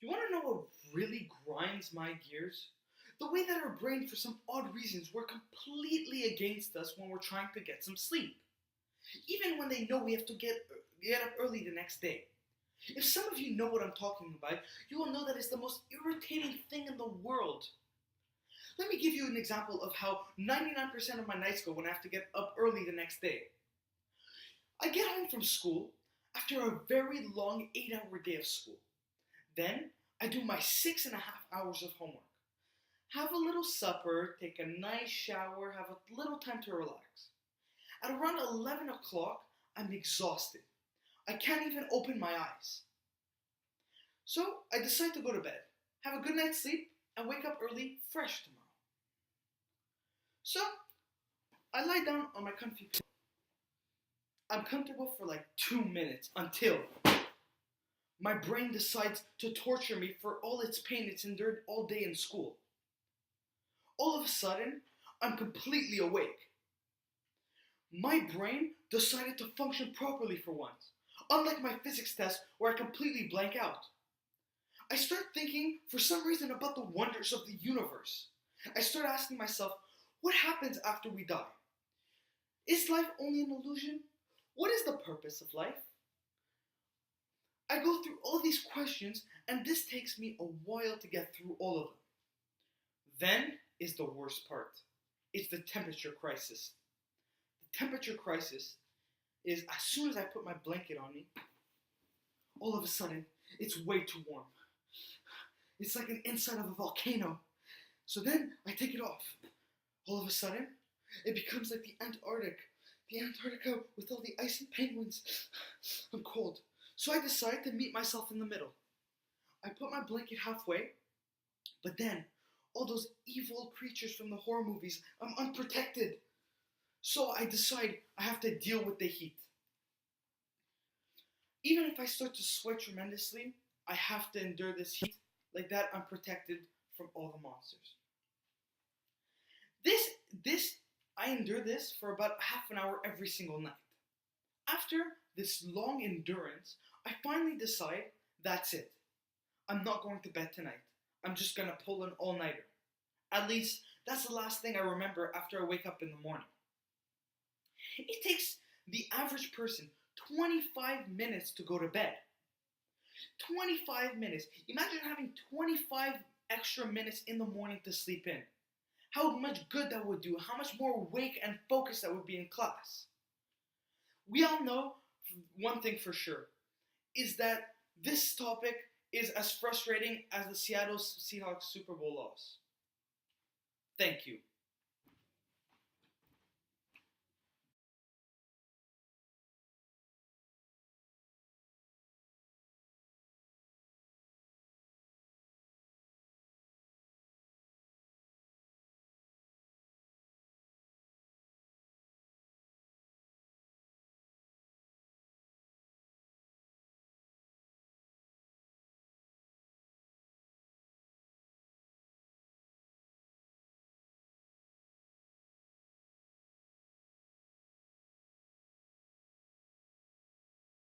You want to know what really grinds my gears? The way that our brain, for some odd reasons, work completely against us when we're trying to get some sleep. Even when they know we have to get up early the next day. If some of you know what I'm talking about, you will know that it's the most irritating thing in the world. Let me give you an example of how 99% of my nights go when I have to get up early the next day. I get home from school after a very long 8-hour day of school. Then I do my 6.5 hours of homework. Have a little supper, take a nice shower, have a little time to relax. At around 11 o'clock, I'm exhausted. I can't even open my eyes. So I decide to go to bed, have a good night's sleep, and wake up early, fresh tomorrow. So I lie down on my comfy pillow. I'm comfortable for like 2 minutes until my brain decides to torture me for all its pain it's endured all day in school. All of a sudden, I'm completely awake. My brain decided to function properly for once, unlike my physics test where I completely blank out. I start thinking, for some reason, about the wonders of the universe. I start asking myself, what happens after we die? Is life only an illusion? What is the purpose of life? I go through all these questions, and this takes me a while to get through all of them. Then is the worst part. It's the temperature crisis. The temperature crisis is as soon as I put my blanket on me, all of a sudden, it's way too warm. It's like an inside of a volcano. So then I take it off. All of a sudden, it becomes like the Antarctic. The Antarctica with all the ice and penguins. I'm cold. So I decide to meet myself in the middle. I put my blanket halfway, but then all those evil creatures from the horror movies, I'm unprotected. So I decide I have to deal with the heat. Even if I start to sweat tremendously, I have to endure this heat. Like that, I'm protected from all the monsters. I endure this for about half an hour every single night. After this long endurance, I finally decide that's it. I'm not going to bed tonight. I'm just gonna pull an all-nighter. At least, that's the last thing I remember after I wake up in the morning. It takes the average person 25 minutes to go to bed. 25 minutes. Imagine having 25 extra minutes in the morning to sleep in. How much good that would do, how much more awake and focused that would be in class. We all know one thing for sure, is that this topic is as frustrating as the Seattle Seahawks Super Bowl loss. Thank you.